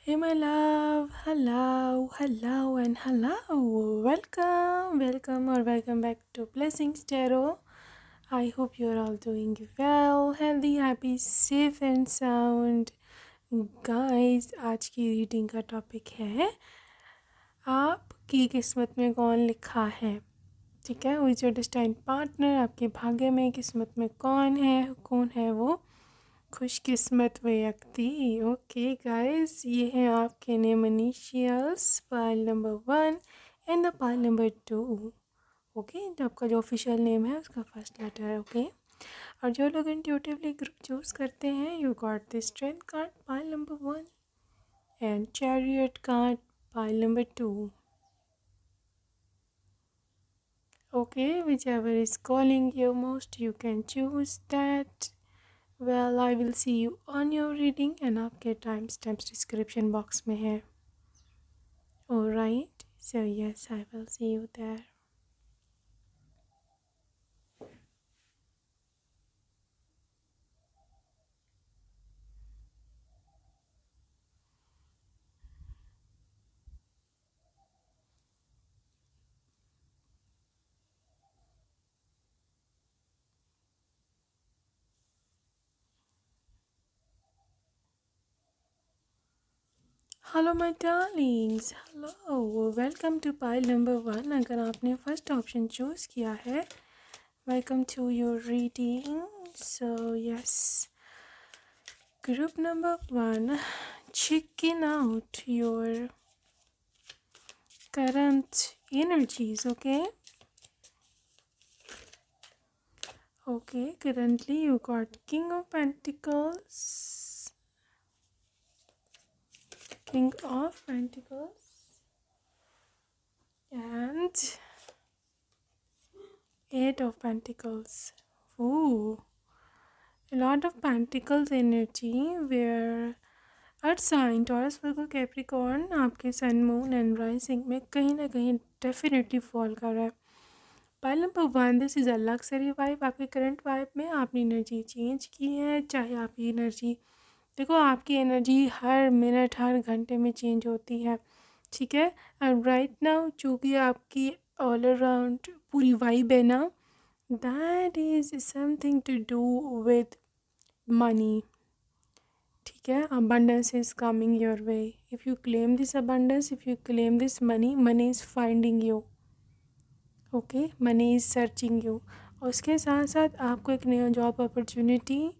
Hey, my love. Hello, and hello. Welcome back to Blessings Tarot. I hope you're all doing well, healthy, happy, safe, and sound. Guys, आज की reading का topic है आपकी किस्मत में कौन लिखा है। ठीक है, विच योर डेस्टाइन पार्टनर, आपके भाग्य में किस्मत में कौन है वो खुशकिस्मत व्यक्ति। ओके गाइस, ये हैं आपके name initials, pile number 1 and the pile number 2। Okay, तो आपका जो ऑफिशियल नेम है उसका फर्स्ट लेटर है। ओके, और जो लोग इंट्यूटिवली ग्रुप चूज करते हैं, you got the strength card pile number 1 and chariot card pile number 2। Okay, whichever is calling you most, you can choose that. Well, I will see you on your reading and आपके time stamps description box में है। Alright, so yes, I will see you there. Hello my darlings, hello, welcome to pile number 1। अगर आपने first option choose किया है, welcome to your reading. So yes, group number 1, checking out your current energies. Okay, currently you got King of Pentacles, and 8 of Pentacles. Ooh, a lot of Pentacles energy where earth sign, Taurus, Virgo, Capricorn आपके sun, moon and rising में कहीं ना कहीं definitely fall कर रहा है। Pile number 1, this is a luxury vibe. आपके current vibe में आपने एनर्जी चेंज की है। चाहे आपकी एनर्जी, देखो आपकी एनर्जी हर मिनट हर घंटे में चेंज होती है। ठीक है, एंड राइट नाउ चूँकि आपकी ऑल अराउंड पूरी वाइब है ना, that is something to do with money. ठीक है, abundance is coming your way. If you claim this abundance, if you claim this money is finding you. Okay, money is searching you. और उसके साथ साथ आपको एक नया जॉब अपॉर्चुनिटी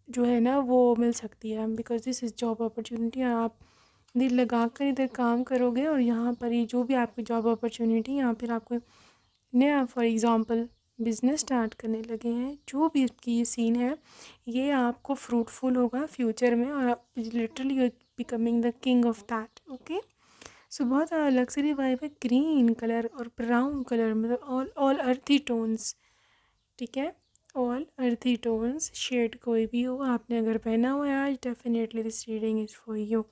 जो है ना वो मिल सकती है, because this is job opportunity. आप दिल लगा कर इधर काम करोगे और यहाँ पर ही जो भी आपकी जॉब अपॉर्चुनिटी, यहाँ पर आपको नया फॉर एग्ज़ाम्पल बिज़नेस स्टार्ट करने लगे हैं, जो भी इसकी ये सीन है, ये आपको फ्रूटफुल होगा फ्यूचर में, और आप literally you becoming the king of that. Okay, so बहुत लग्जरी वाइब है। ग्रीन कलर और ब्राउन कलर, मतलब ऑल अर्थी टोन्स। ठीक है, ऑल अर्थी टोन्स, शेड कोई भी हो, आपने अगर पहना हुआ है आज, definitely this reading is for you.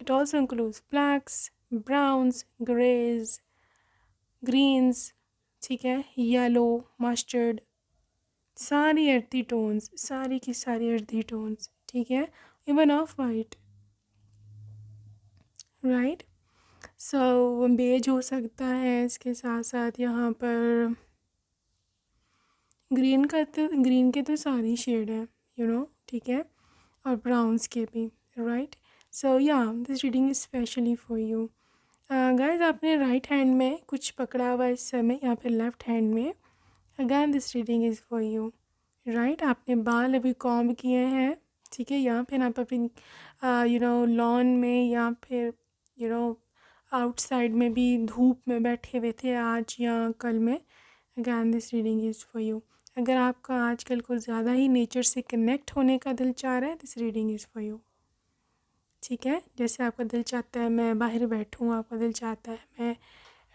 It also includes blacks, browns, greys, greens, ठीक है, येलो, मस्टर्ड, सारी अर्थी टोन्स, सारी की सारी अर्थी टोन्स। ठीक है, even off white, right. So beige हो सकता है, इसके साथ साथ यहाँ पर ग्रीन के तो सारी शेड है, यू नो। ठीक है, और ब्राउन्स के भी, राइट। सो या this reading is specially for you guys. आपने राइट हैंड में कुछ पकड़ा हुआ इस समय, यहाँ पे लेफ्ट हैंड में। Again this reading is for you, right. आपने बाल अभी कॉम्ब किए हैं, ठीक है, यहाँ फिर आप अपनी लॉन में या फिर आउटसाइड में भी धूप में बैठे हुए थे आज या कल में। Again this reading is for you. अगर आपका आजकल कुछ ज़्यादा ही नेचर से कनेक्ट होने का दिल चाह रहा है, this reading is for you. ठीक है, जैसे आपका दिल चाहता है मैं बाहर बैठूँ, आपका दिल चाहता है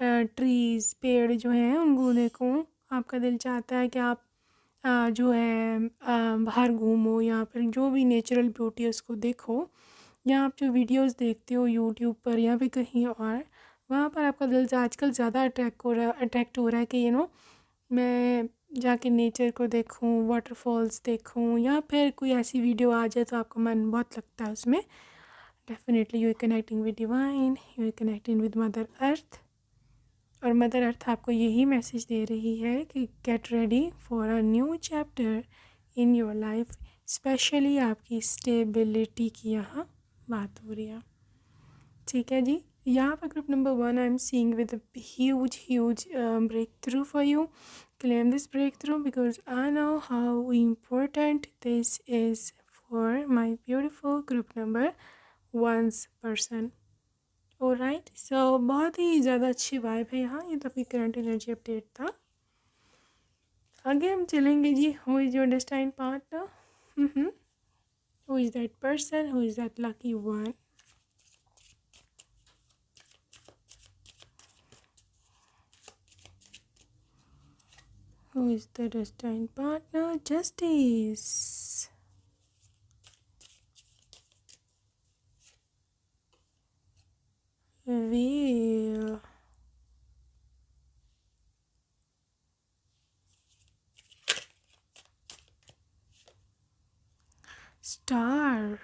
मैं ट्रीज़, पेड़ जो हैं उनको देखूँ, आपका दिल चाहता है कि आप जो है बाहर घूमो या फिर जो भी नेचुरल ब्यूटी है उसको देखो, या आप जो वीडियोस देखते हो यूट्यूब पर या फिर कहीं और, वहाँ पर आपका दिल आजकल ज़्यादा अट्रैक्ट हो रहा है कि मैं जाके नेचर को देखूँ, वाटरफॉल्स देखूँ, या फिर कोई ऐसी वीडियो आ जाए तो आपका मन बहुत लगता है उसमें। Definitely you are connecting with divine, you are connecting with mother earth. और मदर अर्थ आपको यही मैसेज दे रही है कि get ready for a new chapter in your life. Specially आपकी स्टेबिलिटी की यहाँ बात हो रही है, ठीक है जी। यहाँ पर group number 1 I am seeing with huge breakthrough for you. Claim this breakthrough because I know how important this is for my beautiful group number 1 person. Alright, so बहुत ही ज़्यादा अच्छी वाइब है यहाँ। ये तो आपकी current energy update था। आगे हम चलेंगे जी। Who is your destine partner? Who is that person? Who is that lucky one? Who is the destined partner? Justice. Wheel. Star.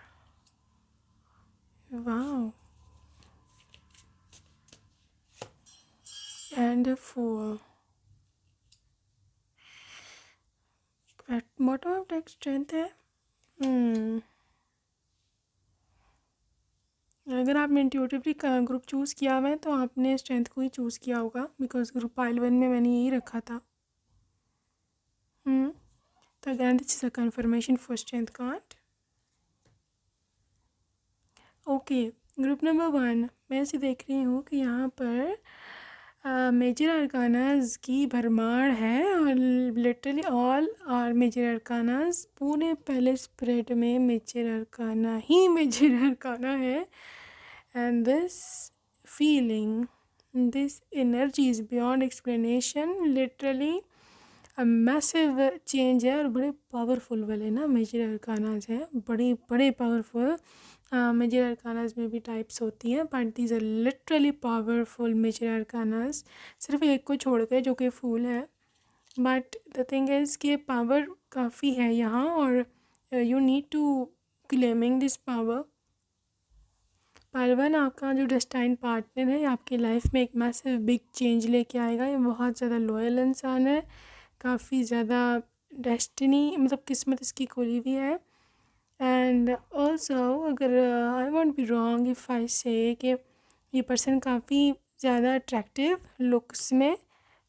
Wow. And a Fool. At bottom of deck strength है। अगर आपने intuitively group choose किया हुआ है तो आपने strength को ही choose किया होगा, बिकॉज ग्रुप पाइल 1 में मैंने यही रखा था। तो again this is a confirmation for strength card. Okay, group number 1 मैं ऐसे देख रही हूँ कि यहाँ पर मेजर अरकानाज की भरमार है और लिटरली ऑल आर मेजर अरकानाज। पूरे पहले स्प्रेड में मेजर अरकाना ही मेजर अरकाना है। And this feeling, this energy is beyond explanation. Literally massive change है और बड़े पावरफुल वाले ना मेजर अरकानाज हैं, बड़े बड़े पावरफुल। मेजर अरकानाज में भी टाइप्स होती हैं, but these are literally powerful major arcanas, सिर्फ एक को छोड़ के जो कि फूल है। बट द थिंग इज़ कि पावर काफ़ी है यहाँ और you need to claiming this power. पालवन आपका जो डेस्टाइन पार्टनर है आपकी लाइफ में एक मैसिव बिग चेंज लेके आएगा। ये बहुत ज़्यादा लॉयल इंसान है, काफ़ी ज़्यादा डेस्टिनी मतलब किस्मत इसकी खुली हुई है। एंड ऑल्सो अगर I want be wrong if I say कि ये पर्सन काफ़ी ज़्यादा अट्रैक्टिव लुक्स में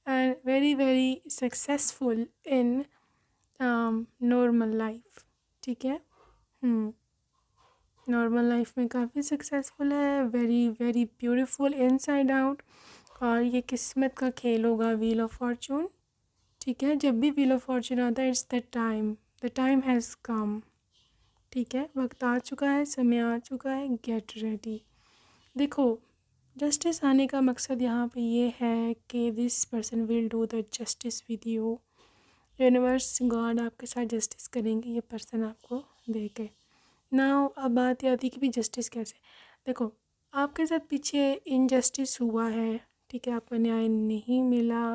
and very very successful in normal life, ठीक है। नॉर्मल लाइफ में काफ़ी सक्सेसफुल है, very very beautiful inside out. और ये किस्मत का खेल होगा, व्हील ऑफ फॉर्चून, ठीक है। जब भी व्हील ऑफ फॉर्चून आता है it's the time has come, ठीक है। वक्त आ चुका है, समय आ चुका है, गेट रेडी। देखो, जस्टिस आने का मकसद यहाँ पे ये है कि this person will do the justice with you. Universe God आपके साथ जस्टिस करेंगे ये पर्सन आपको दे के। नाउ अब बात ये आती है कि भी जस्टिस कैसे। देखो, आपके साथ पीछे इनजस्टिस हुआ है, ठीक है, आपको न्याय नहीं मिला,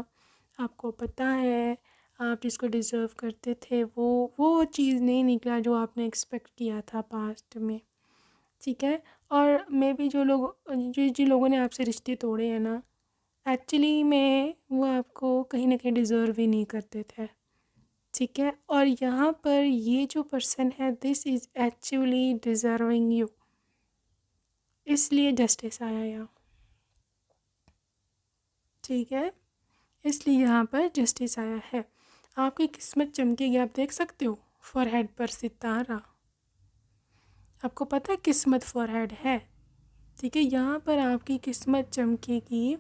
आपको पता है आप जिसको डिज़र्व करते थे वो चीज़ नहीं निकला जो आपने एक्सपेक्ट किया था पास्ट में, ठीक है। और मे बी जिन लोगों ने आपसे रिश्ते तोड़े हैं ना, एक्चुअली में वो आपको कहीं ना कहीं डिज़र्व ही नहीं करते थे, ठीक है। और यहाँ पर ये जो पर्सन है this is actually deserving you, इसलिए जस्टिस आया यहाँ, ठीक है। इसलिए यहाँ पर जस्टिस आया है। आपकी किस्मत चमकेगी, आप देख सकते हो फॉरहेड पर सितारा, आपको पता है किस्मत फॉरहेड है, ठीक है। यहाँ पर आपकी किस्मत चमकेगी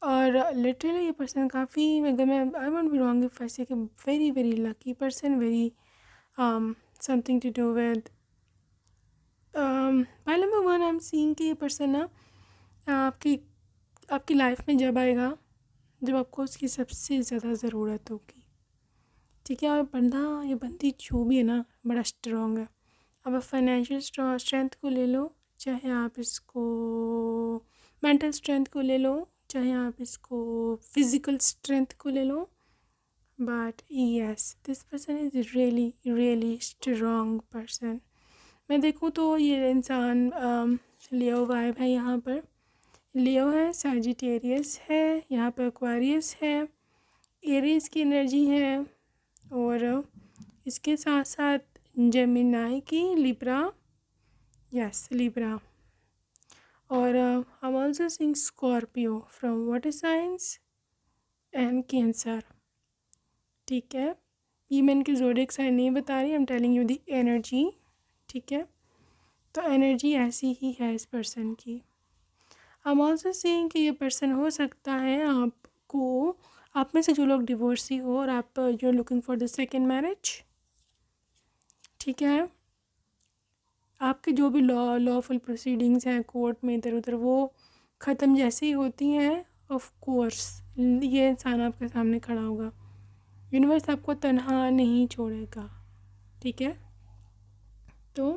और लिटरली ये पर्सन काफ़ी, अगर मैं I won't be wrong if I say कि very very lucky person, very something to do with pile number 1 I am seeing कि ये पर्सन ना आपकी लाइफ में जब आएगा जब आपको उसकी सबसे ज़्यादा ज़रूरत होगी, ठीक है। और बंदा ये बंदी जो भी है ना बड़ा स्ट्रॉन्ग है। अब आप फाइनेंशियल स्ट्रेंथ को ले लो, चाहे आप इसको मेंटल स्ट्रेंथ को ले लो, चाहे आप इसको फिज़िकल स्ट्रेंथ को ले लो, but yes this person is really really strong person. मैं देखूँ तो ये इंसान लियो वाइब है यहाँ पर, लियो है, सैजिटेरियस है, यहाँ पर एक्वेरियस है, एरीज की एनर्जी है, और इसके साथ साथ जेमिनाई की लिब्रा, यस लिब्रा, और आई am also seeing Scorpio from water science and cancer. ठीक है, ये मैं इनके ज़ोडिएक साइन नहीं बता रही, I am telling you the energy. ठीक है, तो एनर्जी ऐसी ही है इस पर्सन की। आई एम ऑल्सो सीइंग कि ये पर्सन हो सकता है आपको, आप में से जो लोग डिवोर्सी हो और आप you are looking for the second marriage. ठीक है, आपके जो भी लॉफुल प्रोसीडिंग्स हैं कोर्ट में इधर उधर, वो ख़त्म जैसे ही होती हैं, ऑफ कोर्स ये इंसान आपके सामने खड़ा होगा। यूनिवर्स आपको तन्हा नहीं छोड़ेगा। ठीक है, तो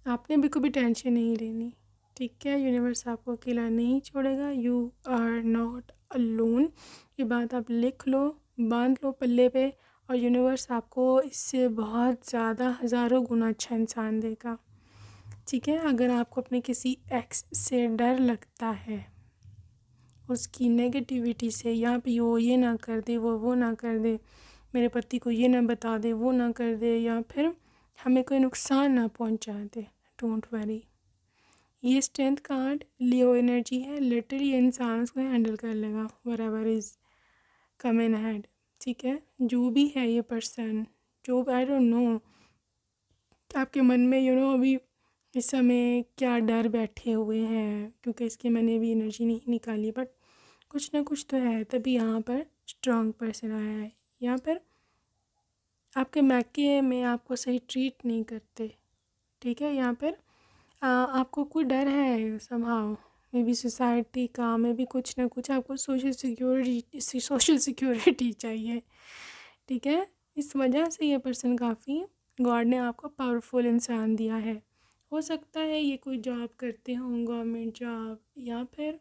आपने भी कभी टेंशन नहीं लेनी। ठीक है, यूनिवर्स आपको अकेला नहीं छोड़ेगा। यू आर नॉट अलोन, ये बात आप लिख लो, बांध लो पल्ले पे, और यूनिवर्स आपको इससे बहुत ज़्यादा हज़ारों गुना अच्छा इंसान देगा। ठीक है, अगर आपको अपने किसी एक्स से डर लगता है, उसकी नेगेटिविटी से, यहाँ पे वो ये ना कर दे, वो ना कर दे, मेरे पति को ये ना बता दे, वो ना कर दे, या फिर हमें कोई नुकसान ना पहुँचा दे, डोंट वरी। ये स्ट्रेंथ कार्ड लियो एनर्जी है, लिटरली इंसान उसको हैंडल कर लेगा व्हाटएवर इज़ कमिंग अहेड। ठीक है, जो भी है ये पर्सन, जो आई डोंट नो आपके मन में अभी इस समय क्या डर बैठे हुए हैं, क्योंकि इसकी मैंने भी एनर्जी नहीं निकाली, बट कुछ ना कुछ तो है, तभी यहाँ पर स्ट्रॉन्ग पर्सन आया है। यहाँ पर आपके मैके में आपको सही ट्रीट नहीं करते। ठीक है, यहाँ पर आपको कोई डर है समहाउ, मे बी सोसाइटी का, मे बी कुछ ना कुछ आपको सोशल सिक्योरिटी चाहिए। ठीक है, इस वजह से ये पर्सन काफ़ी, गॉड ने आपको पावरफुल इंसान दिया है। हो सकता है ये कोई जॉब करते हों, गवर्नमेंट जॉब, या फिर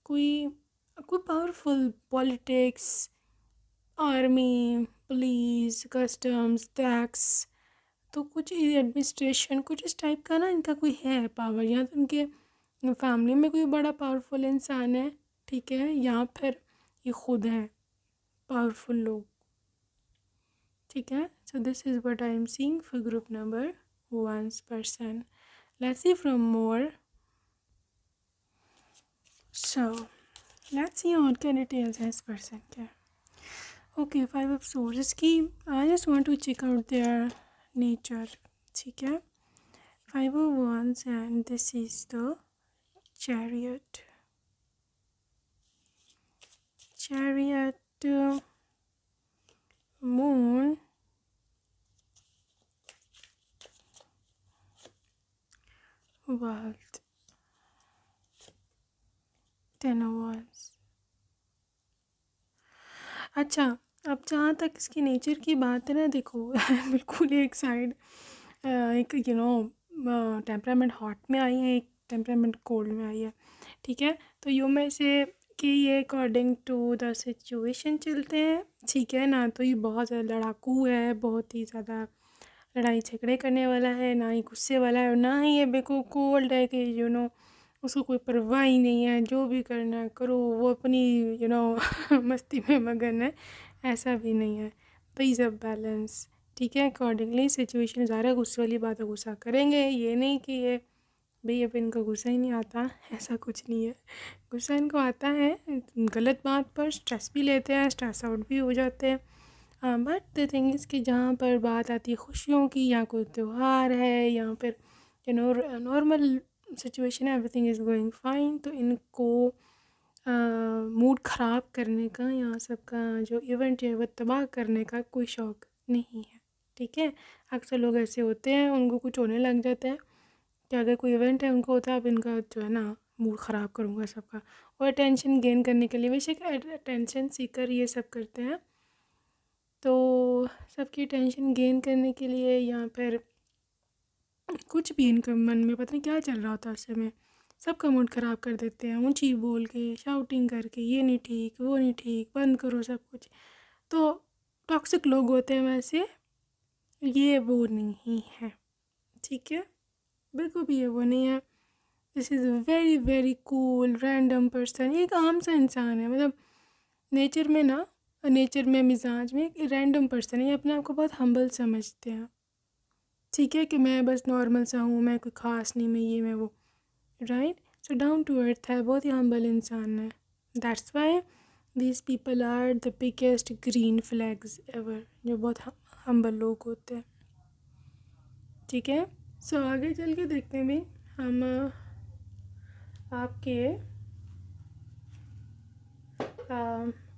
कोई कोई powerful politics, army, police, customs, tax, तो कुछ एडमिनिस्ट्रेशन, कुछ इस टाइप का ना इनका कोई है पावर, या तो इनके फैमिली में कोई बड़ा पावरफुल इंसान है। ठीक है, या फिर ये खुद हैं पावरफुल लोग। ठीक है, so this is what I am seeing for group number 1's person. Let's see from more. So let's see और क्या डिटेल्स है इस पर्सन के। ओके, 5 of swords, इसकी I just want to check out their nature. ठीक है, 5 of wands and this is the chariot. Moon, world, 10 of wands। अच्छा, अब जहाँ तक इसकी नेचर की बात है ना, देखो बिल्कुल एक साइड एक टेम्परामेंट हॉट में आई है, एक टेम्परामेंट कोल्ड में आई है। ठीक है, तो यूँ में से कि ये अकॉर्डिंग टू द सिचुएशन चलते हैं। ठीक है ना, तो ये बहुत ज़्यादा लड़ाकू है, बहुत ही ज़्यादा लड़ाई झगड़े करने वाला है, ना ही गुस्से वाला है, और ना ही ये बिल्कुल कोल्ड है कि उसको कोई परवाह ही नहीं है, जो भी करना है करो, वो अपनी मस्ती में मगन है, ऐसा भी नहीं है। Peace of balance. ठीक है, अकॉर्डिंगली सिचुएशन ज़्यादा गुस्से वाली बात है, गुस्सा करेंगे, ये नहीं कि ये भाई अब इनको गुस्सा ही नहीं आता, ऐसा कुछ नहीं है। गुस्सा इनको आता है गलत बात पर, स्ट्रेस भी लेते हैं, स्ट्रेस आउट भी हो जाते हैं। बट द थिंग इज़ कि जहाँ पर बात आती है खुशियों की, या कोई त्यौहार है, या फिर नॉर्मल सिचुएशन है, एवरीथिंग इज़ गोइंग फाइन, तो इनको मूड ख़राब करने का या सबका जो इवेंट है वो तबाह करने का कोई शौक़ नहीं है। ठीक है, अक्सर लोग ऐसे होते हैं, उनको कुछ होने लग जाता है कि अगर कोई इवेंट है उनको होता है अब इनका जो है ना मूड ख़राब करूँगा सबका, और अटेंशन गेन करने के लिए, बेशक अटेंशन सीकर ये सब करते हैं, तो सबकी अटेंशन गेन करने के लिए, या फिर कुछ भी इनके मन में पता नहीं क्या चल रहा होता है उस समय, सबका मूड ख़राब कर देते हैं, ऊंची बोल के, शाउटिंग करके, ये नहीं ठीक, वो नहीं ठीक, बंद करो सब कुछ। तो टॉक्सिक लोग होते हैं वैसे, ये वो नहीं है। ठीक है, बिल्कुल भी ये वो नहीं है। This is very very cool random person, एक आम सा इंसान है, मतलब नेचर में मिजाज में एक रैंडम पर्सन है। ये अपने आप को बहुत हम्बल समझते हैं, ठीक है, कि मैं बस नॉर्मल सा हूँ, मैं कोई ख़ास नहीं, मैं ये मैं वो, right. So down to earth है, बहुत ही हम्बल इंसान है। That's why these people are the biggest green flags ever, जो बहुत हम्बल लोग होते हैं, ठीक है। सो आगे चल के देखते हैं भी हम आपके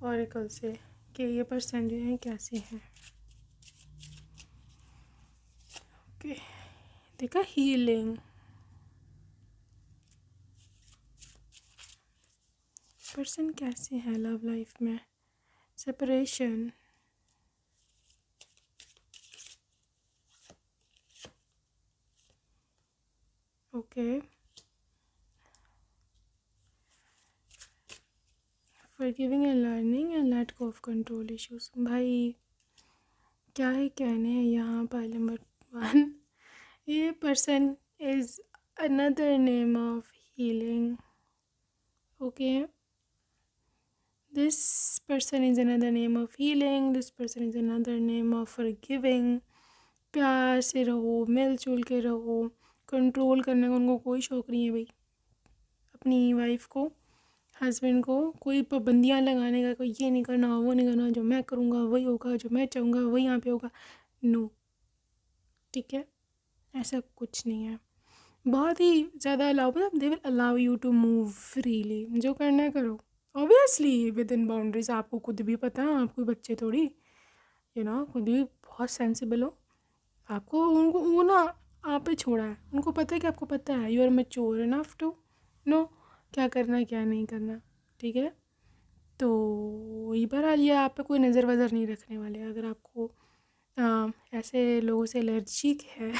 ऑरिकल से कि ये पर्सन जो है कैसे हैं। ओके, देखा हीलिंग, पर्सन कैसे है लव लाइफ में, separation, okay, forgiving and learning and let go of control issues. भाई क्या ही कहने हैं यहाँ पर। नंबर 1, ये person is another name of healing, okay. This person is another name of healing. This person is another name of forgiving. प्यार से रहो, मिलजुल के रहो, कंट्रोल करने का उनको कोई शौक़ नहीं है भाई। अपनी वाइफ को, हस्बैंड को कोई पाबंदियाँ लगाने का, कोई ये नहीं करना वो नहीं करना, जो मैं करूँगा वही होगा, जो मैं चाहूँगा वही यहाँ पे होगा, नो, ठीक है, ऐसा कुछ नहीं है। बहुत ही ज़्यादा अलाउ, मतलब they will allow you to move freely, जो करना है करो, ऑब्वियसली विद इन बाउंड्रीज। आपको खुद भी पता है, आप कोई बच्चे थोड़ी, खुद भी बहुत सेंसिबल हो। आपको उनको वो ना आप पे छोड़ा है, उनको पता है कि आपको पता है, you are mature enough to know क्या करना है क्या नहीं करना, ठीक है। तो वही बहरहाल ये आप पे कोई नज़र वज़र नहीं रखने वाले। अगर आपको ऐसे लोगों से एलर्जिक है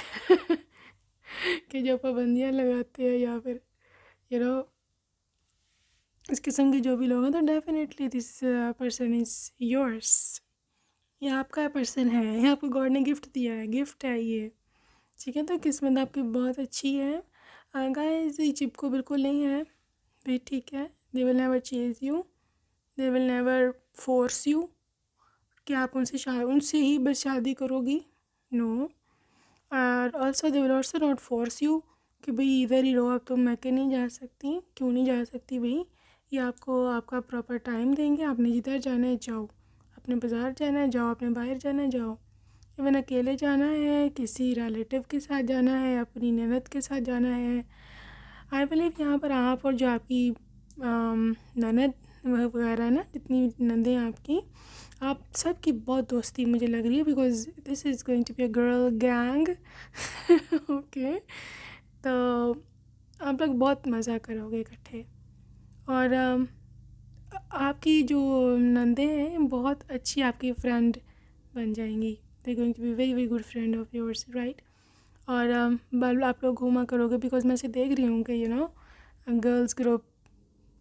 कि जो पाबंदियाँ लगाते हैं या फिर इस किस्म के जो भी लोग हैं, तो definitely this person is yours. ये आपका पर्सन है, ये आपको गॉड ने गिफ्ट दिया है, गिफ्ट है ये, ठीक है। तो किस्मत आपकी बहुत अच्छी है गाइस, ये चिपको बिल्कुल नहीं है भी, ठीक है। They will never chase you, they will never force you कि आप उनसे ही बस शादी करोगी, नो। और also they will also not force you कि भाई इधर ही रहो, अब तुम मैके नहीं जा सकती, क्यों नहीं जा सकती भाई। ये आपको आपका प्रॉपर टाइम देंगे, आपने जिधर जाना है जाओ, अपने बाज़ार जाना है जाओ, अपने बाहर जाना है जाओ, इवन अकेले जाना है, किसी रिलेटिव के साथ जाना है, अपनी ननद के साथ जाना है। आई बिलीव यहाँ पर आप और जो आपकी ननद वगैरह है ना, जितनी नंदें आपकी, आप सब की बहुत दोस्ती मुझे लग रही है, because this is going to be a girl gang, okay. तो आप लोग बहुत मज़ा करोगे इकट्ठे। और आपकी जो नंदे हैं बहुत अच्छी आपकी फ्रेंड बन जाएंगी, they going to be very very good friend of yours, right. और बल आप लोग घूमा करोगे, बिकॉज मैं से देख रही हूँ कि गर्ल्स ग्रुप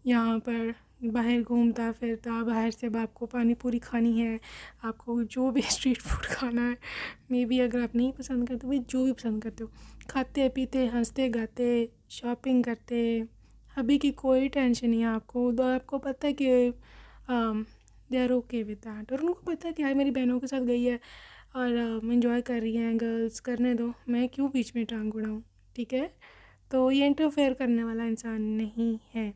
यहाँ पर बाहर घूमता फिरता, बाहर से अब आपको पानी पूरी खानी है, आपको जो भी स्ट्रीट फूड खाना है, मे बी अगर आप नहीं पसंद करते भाई, जो भी पसंद करते हो, खाते पीते हंसते गाते शॉपिंग करते, अभी की कोई टेंशन नहीं है आपको। तो आपको पता है कि they are okay with that, और उनको पता है कि यार मेरी बहनों के साथ गई है और इन्जॉय कर रही हैं गर्ल्स, करने दो, मैं क्यों बीच में टांग उड़ाऊँ, ठीक है। तो ये इंटरफेयर करने वाला इंसान नहीं है।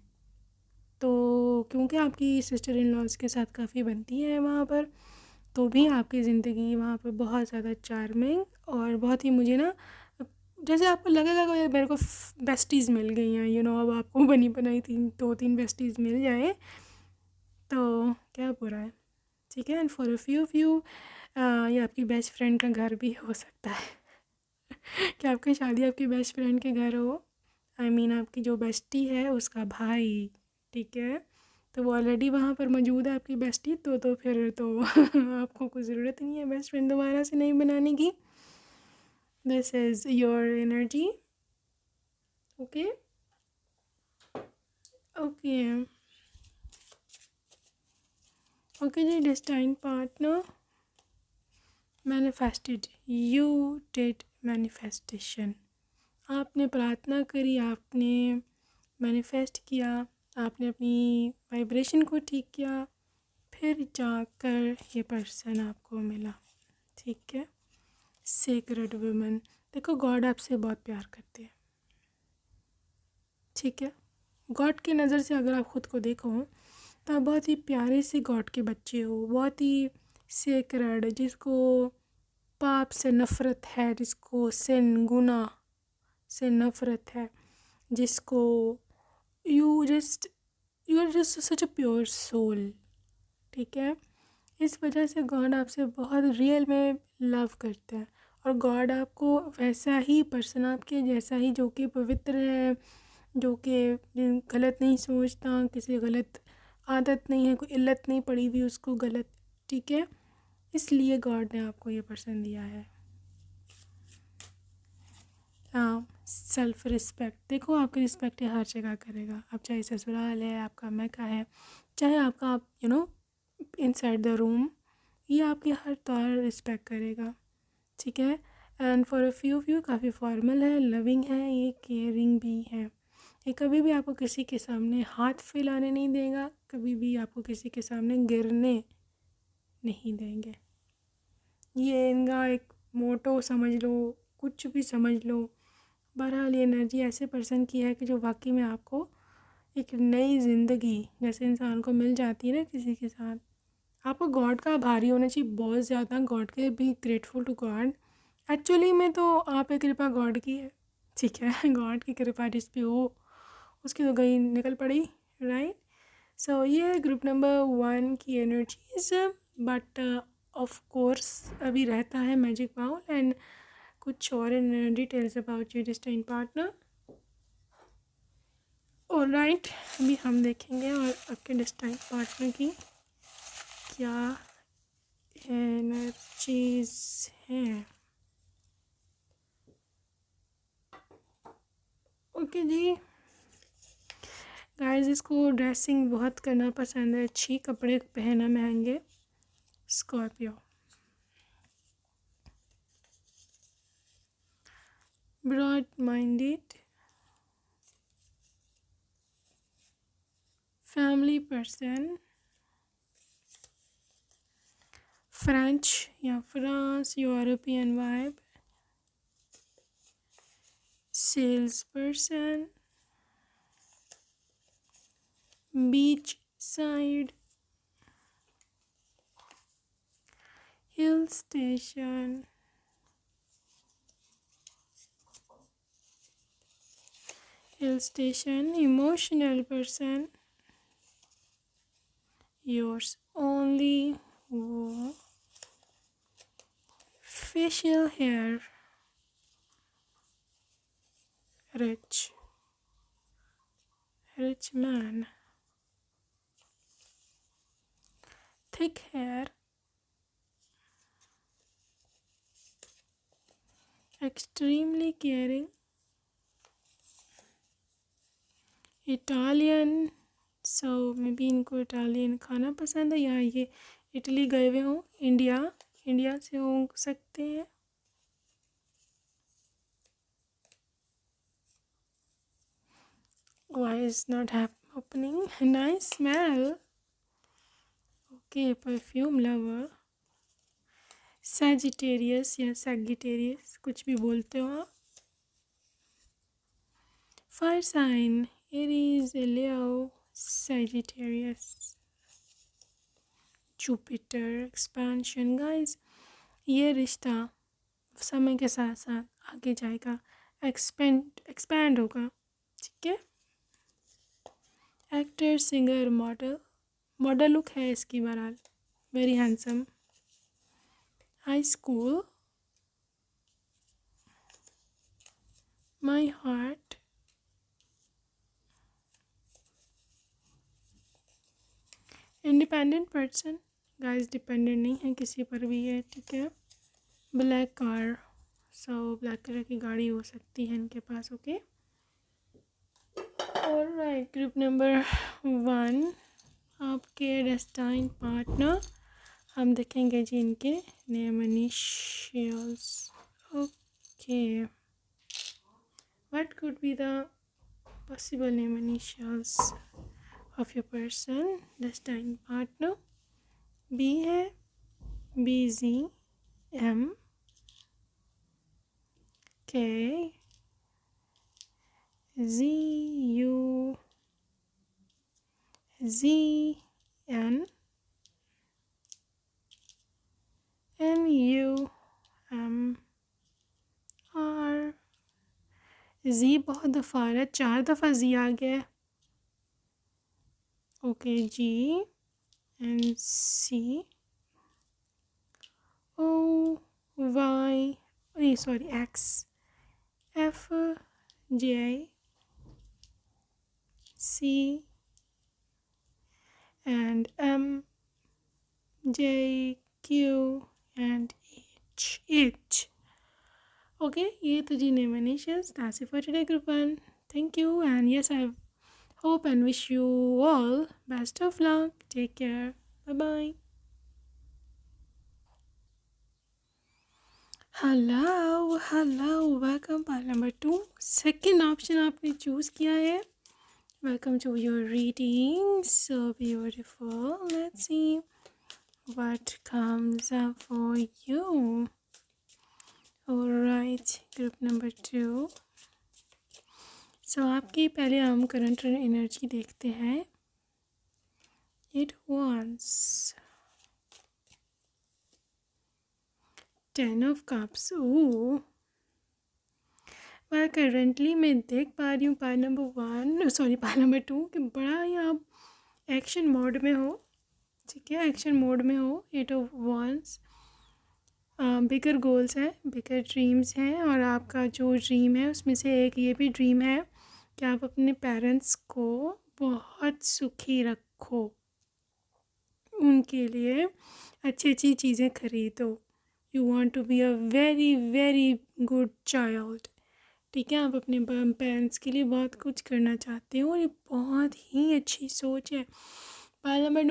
तो क्योंकि आपकी सिस्टर इन लॉज के साथ काफ़ी बनती है वहाँ पर, तो भी आपकी ज़िंदगी वहाँ पर बहुत ज़्यादा चार्मिंग और बहुत ही, मुझे ना जैसे आपको लगेगा कि मेरे को बेस्टीज़ मिल गई हैं, अब आपको बनी बनाई 2-3 बेस्टीज़ मिल जाए तो क्या बुरा है, ठीक है। And for a few of you ये आपकी बेस्ट फ्रेंड का घर भी हो सकता है कि आपकी शादी आपकी बेस्ट फ्रेंड के घर हो, आई मीन आपकी जो बेस्टी है उसका भाई, ठीक है। तो वो ऑलरेडी वहाँ पर मौजूद है आपकी बेस्टी, तो फिर तो आपको कोई ज़रूरत नहीं है बेस्ट फ्रेंड दोबारा से नहीं बनाने की। This is your energy, okay okay okay जी। destined partner manifested, you did manifestation, आपने प्रार्थना करी, आपने मैनिफेस्ट किया, आपने अपनी वाइब्रेशन को ठीक किया, फिर जाकर ये पर्सन आपको मिला। ठीक है, सेक्रेड वुमन। देखो गॉड आपसे बहुत प्यार करते हैं। ठीक है, गॉड की नज़र से अगर आप ख़ुद को देखो तो आप बहुत ही प्यारे से गॉड के बच्चे हो, बहुत ही सेक्रेड, जिसको पाप से नफ़रत है, जिसको सिन गुनाह से नफ़रत है, जिसको you are just such a pure soul. ठीक है, इस वजह से गॉड आपसे बहुत रियल में लव करता है, और गॉड आपको वैसा ही पर्सन, आपके जैसा ही, जो कि पवित्र है, जो कि गलत नहीं सोचता, किसी गलत आदत नहीं है, कोई इल्लत नहीं पड़ी हुई उसको गलत। ठीक है, इसलिए गॉड ने आपको ये पर्सन दिया है। हाँ, सेल्फ रिस्पेक्ट। देखो आपकी रिस्पेक्ट ये हर जगह करेगा, आप चाहे ससुराल है, आपका मैका है, चाहे आपका आप इनसाइड द रूम, ये आपकी हर तौर रिस्पेक्ट करेगा। ठीक है, एंड फॉर अ फ्यू काफ़ी फॉर्मल है, लविंग है, ये केयरिंग भी है। ये कभी भी आपको किसी के सामने हाथ फैलाने नहीं देगा, कभी भी आपको किसी के सामने गिरने नहीं देंगे। ये इनका एक मोटो समझ लो, कुछ भी समझ लो। बहरहाल ये एनर्जी ऐसे पर्सन की है कि जो वाकई में आपको एक नई ज़िंदगी जैसे इंसान को मिल जाती है ना किसी के साथ, आपको गॉड का आभारी होना चाहिए, बहुत ज़्यादा गॉड के, be grateful to God. Actually में तो आप एक कृपा गॉड की है। ठीक है, गॉड की कृपा जिस पे हो उसकी तो गई निकल पड़ी, राइट। सो ये ग्रुप नंबर 1 की एनर्जीज, बट ऑफ कोर्स अभी रहता है मैजिक बाउल एंड कुछ और details about your destiny partner. Alright, अभी हम देखेंगे और आपके डेस्टिनी पार्टनर की क्या एनर्जीज हैं। ओके जी गाइस, इसको ड्रेसिंग बहुत करना पसंद है, अच्छी कपड़े पहना महंगे। Scorpio, broad minded, family person, French या France, European vibe, sales person, beach side, hill station, emotional person, yours only, वो facial hair, rich man, thick hair, extremely caring, Italian, so may be इनको Italian खाना पसंद है, या ये Italy गए हुए हों, इंडिया से हो सकते हैं। Why is not opening? Nice smell. Okay, perfume lover, Sagittarius या Sagittarius, कुछ भी बोलते हो आप। Fire sign, Aries, Leo, Sagittarius, Jupiter, expansion। guys, ये रिश्ता समय के साथ साथ आगे जाएगा, एक्सपेंड होगा। ठीक है, एक्टर, सिंगर, मॉडल लुक है इसकी, बहरहाल very handsome. High school, my heart, independent person. Guys dependent नहीं है किसी पर भी है। ठीक है, black car, so black colour की गाड़ी हो सकती है इनके पास। ओके, ऑलराइट, ग्रुप नंबर 1 आपके डेस्टाइन पार्टनर। हम देखेंगे जी इनके name initials. Okay, What could be the possible name initials of your person, destined partner? B है BZ MK ZU ZN NUMR। जी बहुत दफ़ा आ रहा है, 4 दफ़ा जी आ गया है। ओके GNCOY, नहीं sorry XFJC and MJQ and H. Okay, ये तो जी name initials. That's it for today, group 1. Thank you, and yes, I hope and wish you all best of luck. Take care. Bye bye. Hello, welcome pile number 2. Second option आपने choose किया है. Welcome to your reading. So beautiful. Let's see what comes up for you. Alright, group number 2. So आपकी पहले हम current energy देखते हैं. It was 10 of cups. Ooh. Well, currently मैं देख पा रही हूँ पाइल नंबर 2 कि बड़ा ही आप एक्शन मोड में हो. ठीक है, एक्शन मोड में हो. 8 of wands. बिगर गोल्स हैं, बिगर ड्रीम्स हैं, और आपका जो ड्रीम है उसमें से एक ये भी ड्रीम है कि आप अपने पेरेंट्स को बहुत सुखी रखो, उनके लिए अच्छी अच्छी चीज़ें खरीदो. You want to be a very very good child. ठीक है, आप अपने पेरेंट्स के लिए बहुत कुछ करना चाहते हो और ये बहुत ही अच्छी सोच है. पहला मैं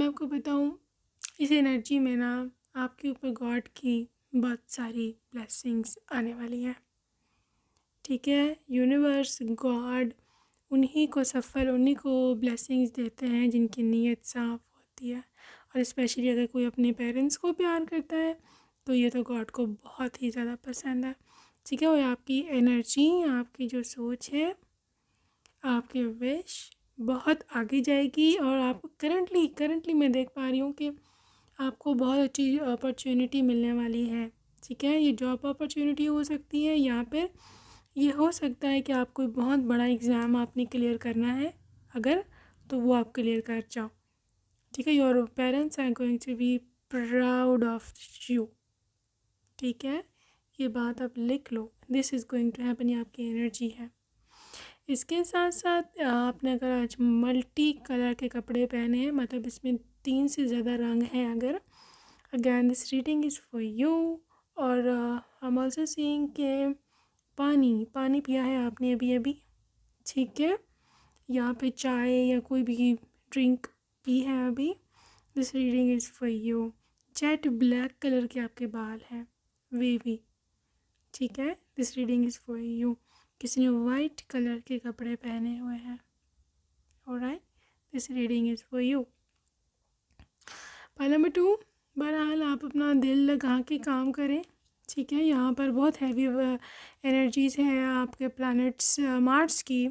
आपको बताऊँ, इस एनर्जी में ना आपके ऊपर गॉड की बहुत सारी ब्लेसिंग्स आने वाली हैं. ठीक है, यूनिवर्स, गॉड उन्हीं को ब्लेसिंग्स देते हैं जिनकी नीयत साफ़ होती है. और स्पेशली अगर कोई अपने पेरेंट्स को प्यार करता है तो ये तो गॉड को बहुत ही ज़्यादा पसंद है. ठीक है, और आपकी एनर्जी, आपकी जो सोच है, आपकी विश बहुत आगे जाएगी. और आप करंटली मैं देख पा रही हूँ कि आपको बहुत अच्छी अपॉर्चुनिटी मिलने वाली है. ठीक है, ये जॉब अपॉर्चुनिटी हो सकती है, या फिर ये हो सकता है कि आप कोई बहुत बड़ा एग्ज़ाम आपने क्लियर करना है अगर, तो वो आप क्लियर कर जाओ. ठीक है, your parents are going to be proud of you. ठीक है, ये बात आप लिख लो. This is going to happen, ये आपकी एनर्जी है. इसके साथ साथ आपने अगर आज मल्टी कलर के कपड़े पहने हैं, मतलब इसमें 3 से ज़्यादा रंग हैं अगर, again this reading is for you. और आई एम ऑल्सो सीइंग के पानी पिया है आपने अभी. ठीक है, यहाँ पे चाय या कोई भी ड्रिंक पी है अभी. This reading is for you. Jet black colour के आपके बाल हैं, वेवी. ठीक है, this reading is for you. किसी ने वाइट कलर के कपड़े पहने हुए हैं. Alright, this reading is for you. Pile number 2, बहरहाल आप अपना दिल लगा के काम करें. ठीक है, यहाँ पर बहुत हैवी एनर्जीज़ हैं आपके प्लैनेट्स मार्स की,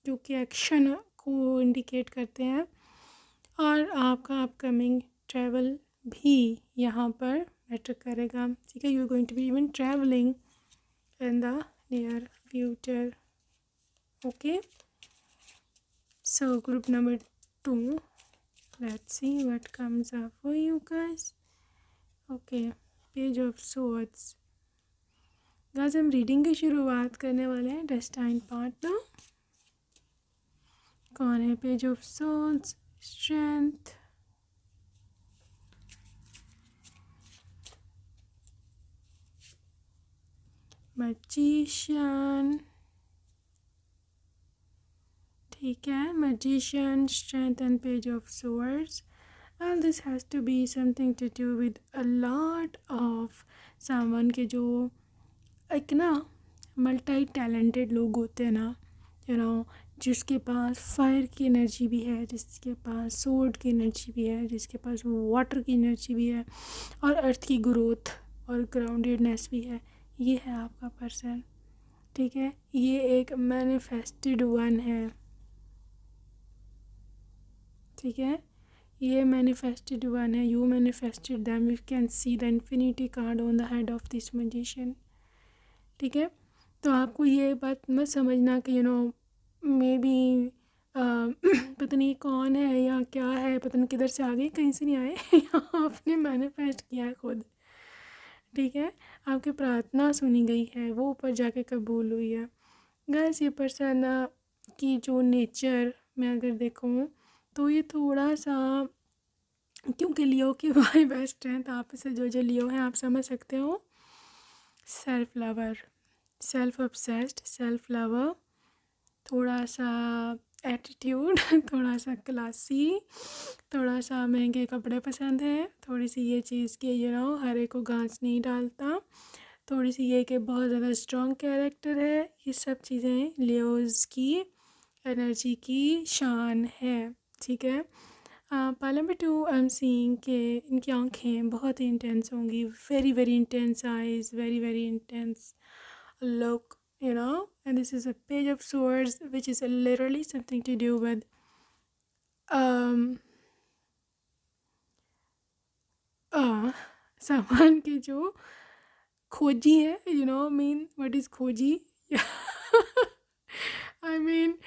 जो कि एक्शन को इंडिकेट करते हैं. और आपका अपकमिंग ट्रैवल भी यहाँ पर मैटर करेगा. ठीक है, you are going to be even travelling in the near future. Okay, so group number 2, let's see what comes up for you guys. Okay, page of swords. guys, हम reading की शुरुआत करने वाले हैं. डेस्टाइन पार्टनर कौन है? Page of swords, strength, magician. ठीक है, magician, strength and page of swords. Well, this has to be something to do with a lot of someone के जो एक ना मल्टी टैलेंटेड लोग होते हैं ना, जिसके पास फायर की एनर्जी भी है, जिसके पास सोर्ड की एनर्जी भी है, जिसके पास वाटर की एनर्जी भी है, और अर्थ की ग्रोथ और ग्राउंडेडनेस भी है। ये है आपका पर्सन, ठीक है। ये एक मैनिफेस्टेड वन है, ठीक है। ये मैनिफेस्टेड वन है, you manifested them, you can see the infinity card on the head of this magician, ठीक है। तो आपको ये बात मत समझना कि मे बी पता नहीं कौन है या क्या है, पता नहीं किधर से आ गई, कहीं से नहीं आए यहाँ आपने मैनिफेस्ट किया है खुद, ठीक है। आपकी प्रार्थना सुनी गई है, वो ऊपर जाके कबूल हुई है। गाइस ये पर्सन की जो नेचर मैं अगर देखूँ तो ये थोड़ा सा, क्योंकि लियो की वाई बेस्ट है, तो आप इसे जो जो लियो हैं आप समझ सकते हो। Self lover, self obsessed, self lover, थोड़ा सा एटीट्यूड थोड़ा सा क्लासी, थोड़ा सा महंगे कपड़े पसंद है, थोड़ी सी ये चीज़ कि हर एक को घास नहीं डालता, थोड़ी सी ये कि बहुत ज़्यादा स्ट्रॉन्ग कैरेक्टर है। ये सब चीज़ें लियोज़ की एनर्जी की शान है, ठीक है। Part number 2 I am seeing कि इनकी आँखें बहुत ही इंटेंस होंगी, very very intense eyes, very very intense look, and this is a page of swords, which is literally something to do with सामान के जो खोजी है, मीन व्हाट इज़ खोजी आई मीन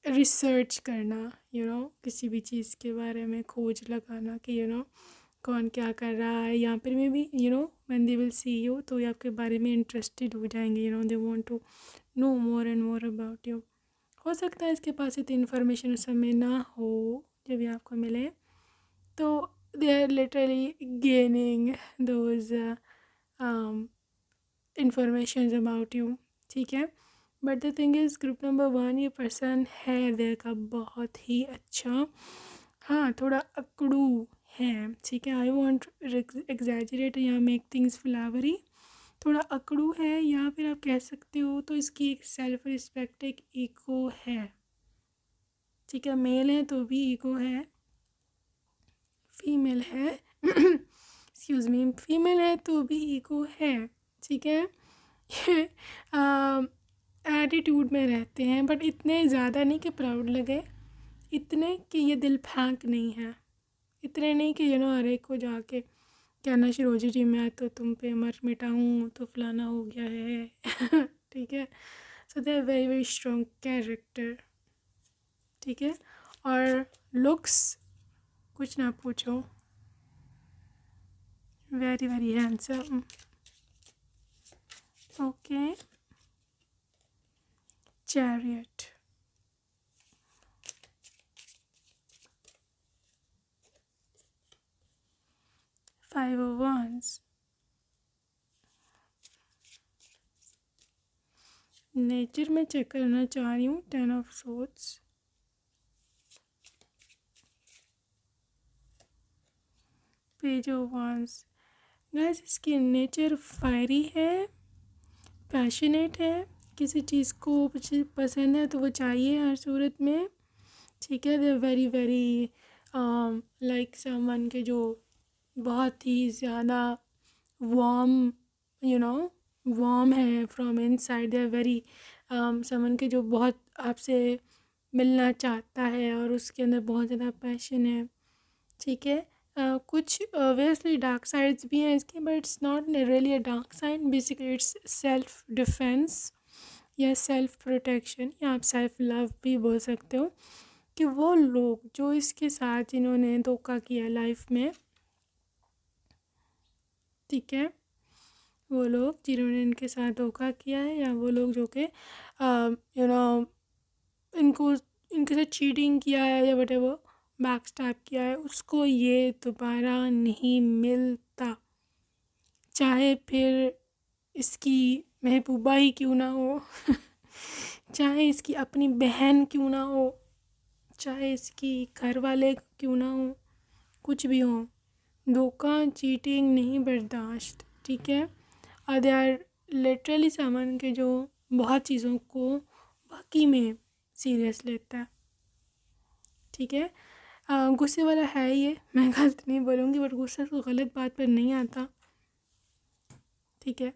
रिसर्च करना, किसी भी चीज़ के बारे में खोज लगाना कि कौन क्या कर रहा है, यहाँ पर में भी when they will see you तो ये आपके बारे में इंटरेस्टेड हो जाएंगे, they want to know more and more about you. हो सकता है इसके पास इतनी इन्फॉर्मेशन उस समय ना हो जब ये आपको मिले, तो they are literally gaining those information about you, ठीक है। But the thing is group number 1 ये पर्सन है देयर का बहुत ही अच्छा, हाँ थोड़ा अकड़ू है, ठीक है। आई वॉन्ट एग्जैजरेट या मेक थिंग्स फ्लावरी, थोड़ा अकड़ू है, या फिर आप कह सकते हो तो इसकी एक सेल्फ रिस्पेक्ट, एक ईगो है, ठीक है। मेल है तो भी ईगो है, फीमेल है एक्सक्यूज़ मी, फीमेल है तो भी ईगो है, ठीक है। ये एटीट्यूड में रहते हैं, बट इतने ज़्यादा नहीं कि प्राउड लगे, इतने कि ये दिल फेंक नहीं है, इतने नहीं कि हर एक को जाके कहना शिरोजी जी मैं तो तुम पे मर मिटा हूँ तो फलाना हो गया है ठीक है। So they are very very strong character, ठीक है। और लुक्स कुछ ना पूछो, very very handsome, okay. Chariot, five of wands, nature में चेक करना चाह रही हूँ, 10 of swords, page of wands। Guys इसकी नेचर फायरी है, पैशनेट है, किसी चीज़ को पसंद है तो वो चाहिए हर सूरत में, ठीक है। They very very like someone के जो बहुत ही ज़्यादा वार्म, वार्म है from inside, they very someone के जो बहुत आपसे मिलना चाहता है और उसके अंदर बहुत ज़्यादा पैशन है, ठीक है। कुछ ऑब्वियसली डार्क साइड्स भी हैं इसके, but it's not really a dark side, basically it's self defence या सेल्फ प्रोटेक्शन, या आप सेल्फ लव भी बोल सकते हो। कि वो लोग जो इसके साथ इन्होंने धोखा किया लाइफ में, ठीक है, वो लोग जिन्होंने इनके साथ धोखा किया है, या वो लोग जो कि इनको इनके साथ चीटिंग किया है या वटेवर बैक स्टैप किया है, उसको ये दोबारा नहीं मिलता, चाहे फिर इसकी महबूबा ही क्यों ना हो चाहे इसकी अपनी बहन क्यों ना हो, चाहे इसकी घर वाले क्यों ना हो, कुछ भी हो, धोखा चीटिंग नहीं बर्दाश्त, ठीक है। दे आर लिटरली समन के जो बहुत चीज़ों को वाकई में सीरियस लेता है, ठीक है। गुस्से वाला है ये, मैं गलत नहीं बोलूँगी, बट गुस्सा इसको गलत बात पर नहीं आता, ठीक है।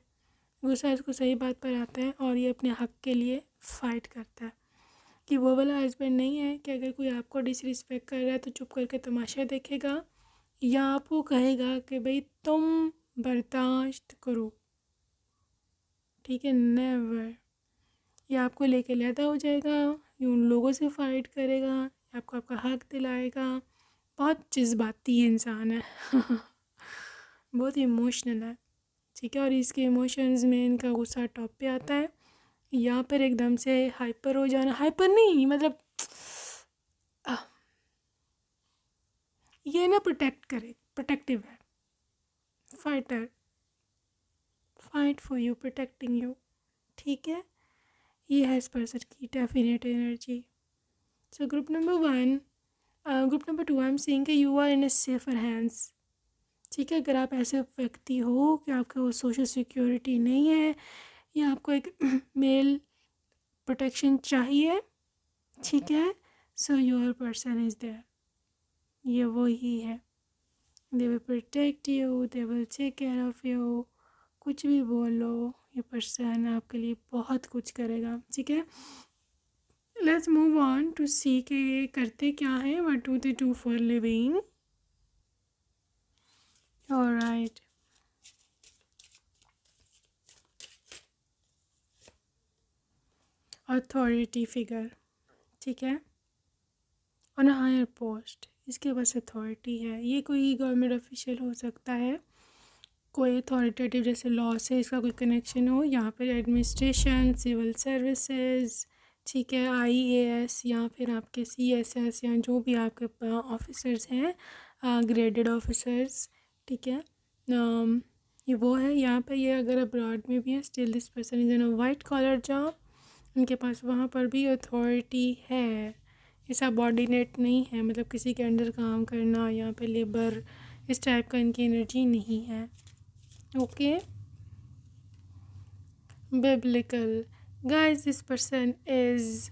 गुस्सा इसको सही बात पर आता है और ये अपने हक़ के लिए फ़ाइट करता है। कि वो वाला हस्बैंड नहीं है कि अगर कोई आपको डिसरिस्पेक्ट कर रहा है तो चुप करके तमाशा देखेगा या आपको कहेगा कि भाई तुम बर्दाश्त करो, ठीक है। नेवर। ये आपको लेके लैदा हो जाएगा, ये उन लोगों से फ़ाइट करेगा, ये आपको आपका हक दिलाएगा। बहुत जज्बाती इंसान है बहुत इमोशनल है, ठीक है। और इसके इमोशंस में इनका गुस्सा टॉप पे आता है। यहाँ पर एकदम से हाइपर हो जाना, हाइपर नहीं मतलब आह, ये ना प्रोटेक्ट करे, प्रोटेक्टिव है, fighter, fight for you, protecting you, ठीक है। ये है इस पर्सन की definite energy. So group number 1, group number 2, I am saying कि you are in a safer hands, ठीक है। अगर आप ऐसे व्यक्ति हो कि आपको सोशल सिक्योरिटी नहीं है या आपको एक मेल प्रोटेक्शन चाहिए, ठीक है, so your person is there, ये वो ही है। They will protect you, they will take care of you. कुछ भी बोलो, ये पर्सन आपके लिए बहुत कुछ करेगा, ठीक है। लेट्स मूव ऑन टू सी कि ये करते क्या है, what do they do for living. Alright, authority figure, ठीक है, ऑन अ हायर पोस्ट, इसके पास अथॉरिटी है। ये कोई गवर्नमेंट ऑफिशियल हो सकता है, कोई अथॉरिटेटिव जैसे लॉ से इसका कोई कनेक्शन हो, यहाँ पर एडमिनिस्ट्रेशन, सिविल सर्विसेज, ठीक है, आईएएस या फिर आपके सीएसएस या जो भी आपके ऑफिसर्स हैं, ग्रेडेड ऑफिसर्स, ठीक है। ये वो है। यहाँ पर ये अगर अब्रॉड में भी है, still this person is in a white collar job, उनके पास वहाँ पर भी अथॉरिटी है। ये सबऑर्डिनेट नहीं है, मतलब किसी के अंडर काम करना, यहाँ पे लेबर, इस टाइप का इनकी एनर्जी नहीं है, okay. biblical, guys, this person is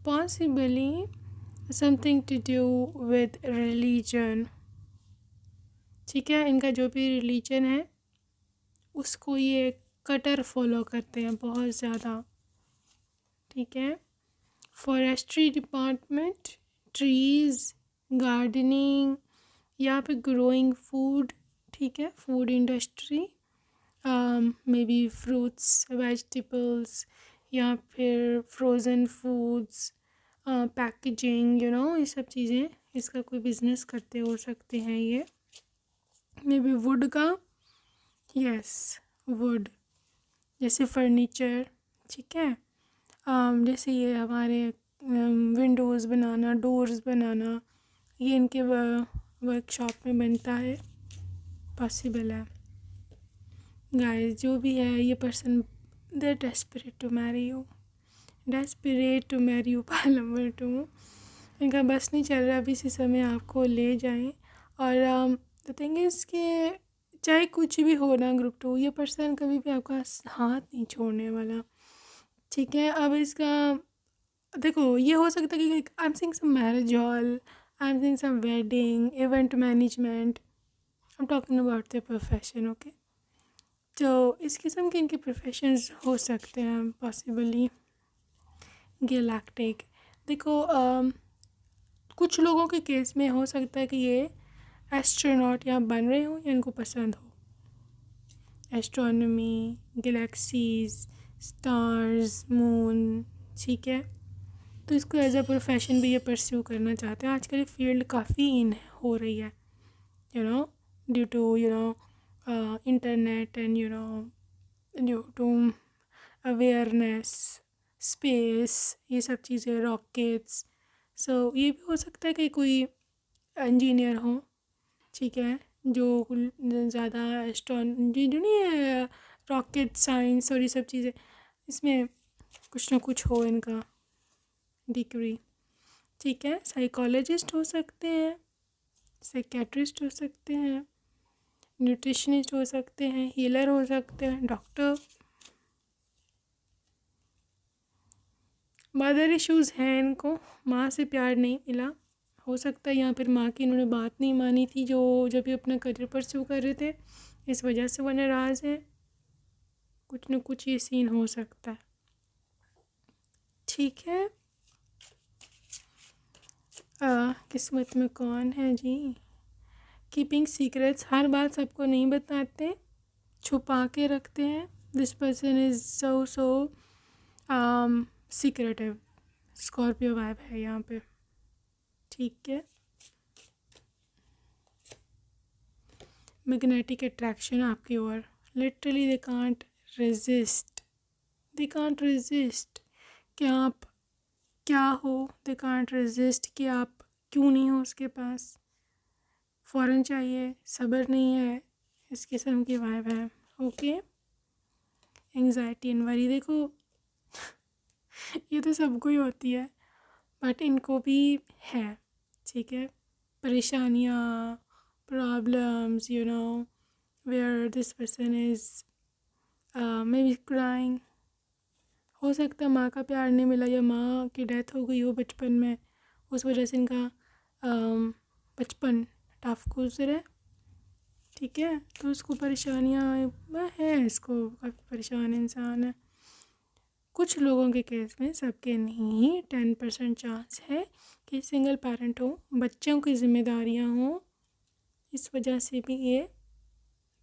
possibly something to do with religion, ठीक है। इनका जो भी रिलीजन है उसको ये कटर फॉलो करते हैं बहुत ज़्यादा, ठीक है। फॉरेस्ट्री डिपार्टमेंट, ट्रीज़, गार्डनिंग, यहाँ पे ग्रोइंग फूड, ठीक है, food industry, may be fruits, vegetables या फिर frozen foods, packaging, you know, ये सब चीज़ें इसका कोई बिज़नेस करते हो सकते हैं ये। मे बी वुड का, यस, वुड, जैसे फर्नीचर, ठीक है। जैसे ये हमारे विंडोज़ बनाना, डोर्स बनाना, ये इनके वर्कशॉप में बनता है, पॉसिबल है। गाइस, जो भी है ये person, they desperate to marry you, desperate to marry you, पाल नंबर 2, इनका बस नहीं चल रहा अभी इसी समय आपको ले जाएं। और द थिंग इज़ कि चाहे कुछ भी हो ना ग्रुप 2, ये पर्सन कभी भी आपका हाथ नहीं छोड़ने वाला, ठीक है। अब इसका देखो, ये हो सकता है कि I am seeing some marriage hall, I am seeing some wedding, event management, I am talking about the profession, okay. तो इस किस्म के इनके प्रोफेशंस हो सकते हैं पॉसिबली। गैलेक्टिक, देखो कुछ लोगों के केस में हो सकता है कि ये एस्ट्रोनॉट यहाँ बन रहे हो या इनको पसंद हो एस्ट्रोनॉमी, गैलेक्सीज, स्टार्स, मून, ठीक है। तो इसको एज अ प्रोफेशन भी ये परस्यू करना चाहते हैं। आजकल ये फील्ड काफ़ी इन हो रही है, you know, due to internet and due to awareness, space, ये सब चीज़ें, रॉकेट्स। सो ये भी हो सकता है कि कोई इंजीनियर हो, ठीक है, जो ज़्यादा जो नहीं है, रॉकेट साइंस और ये सब चीज़ें, इसमें कुछ ना कुछ हो इनका डिग्री, ठीक है। साइकोलॉजिस्ट हो सकते हैं, साइकेट्रिस्ट हो सकते हैं, न्यूट्रिशनिस्ट हो सकते हैं, हीलर हो सकते हैं, डॉक्टर। मदर इश्यूज़ हैं इनको, माँ से प्यार नहीं मिला, हो सकता है यहाँ पर माँ की इन्होंने बात नहीं मानी थी जो जब ये अपना करियर परस्यू कर रहे थे, इस वजह से वो नाराज़ है। कुछ न कुछ ये सीन हो सकता है। ठीक है। किस्मत में कौन है जी। कीपिंग सीक्रेट्स, हर बात सबको नहीं बताते, छुपा के रखते हैं। This person is so secretive. Scorpio vibe है यहाँ पे। ठीक है। मैग्नेटिक अट्रैक्शन आपकी ओर, literally they can't resist, they can't resist. क्या आप क्या हो, दे कांट रेजिस्ट कि आप क्यों नहीं हो उसके पास। फ़ौरन चाहिए, सब्र नहीं है, इस किस्म की वाइब है। ओके। एंग्जाइटी एंड वरी, देखो ये तो सबको ही होती है, बट इनको भी है। ठीक है। परेशानियाँ, problems, where this person is maybe crying. हो सकता है माँ का प्यार नहीं मिला या माँ की डेथ हो गई हो बचपन में, उस वजह से इनका बचपन टफ गुजरा है। ठीक है। तो उसको परेशानियाँ है, इसको काफ़ी परेशान इंसान है। कुछ लोगों के केस में, सबके नहीं, 10% चांस है कि सिंगल पेरेंट हो, बच्चों की जिम्मेदारियाँ हों, इस वजह से भी ये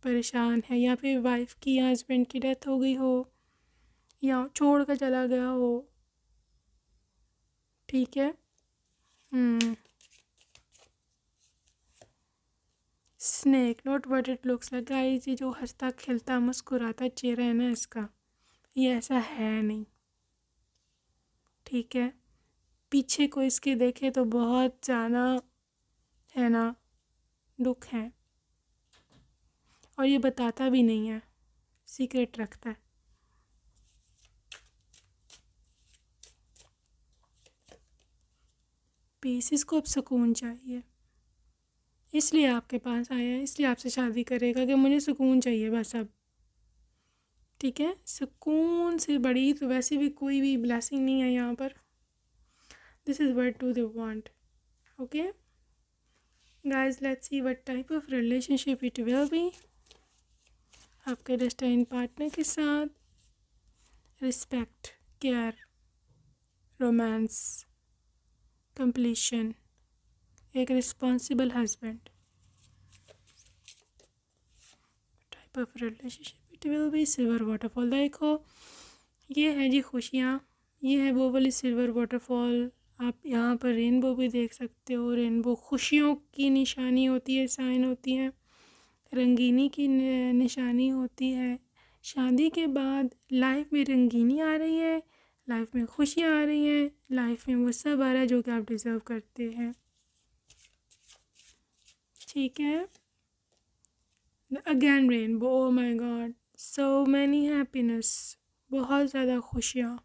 परेशान है। या फिर वाइफ की या हस्बैंड की डेथ हो गई हो या छोड़ कर चला गया हो। ठीक है। Snake, not what it looks like guys. ये जो हंसता खेलता मुस्कुराता चेहरा है ना इसका, ये ऐसा है नहीं। ठीक है। पीछे को इसके देखे तो बहुत ज़्यादा है ना दुख है, और ये बताता भी नहीं है, सीक्रेट रखता है। पीस, इसको अब सुकून चाहिए, इसलिए आपके पास आया है, इसलिए आपसे शादी करेगा कि मुझे सुकून चाहिए बस अब। ठीक है। सुकून से बड़ी तो वैसे भी कोई भी ब्लेसिंग नहीं है यहाँ पर। This is what do they want. Okay guys, let's see what type of relationship it will be आपके डेस्टाइन पार्टनर के साथ। रिस्पेक्ट, केयर, रोमांस, कंप्लीशन, एक responsible husband. Type of relationship it will be silver waterfall. देखो ये है जी खुशियाँ, ये है वो वाली सिल्वर वाटरफॉल। आप यहाँ पर रेनबो भी देख सकते हो। रेनबो खुशियों की निशानी होती है, साइन होती है, रंगीनी की निशानी होती है। शादी के बाद लाइफ में रंगीनी आ रही है, लाइफ में खुशियाँ आ रही हैं, लाइफ में वो सब आ रहा है जो कि आप डिज़र्व करते हैं। ठीक है। Again rainbow, oh my God, so many happiness, बहुत ज़्यादा खुशियाँ,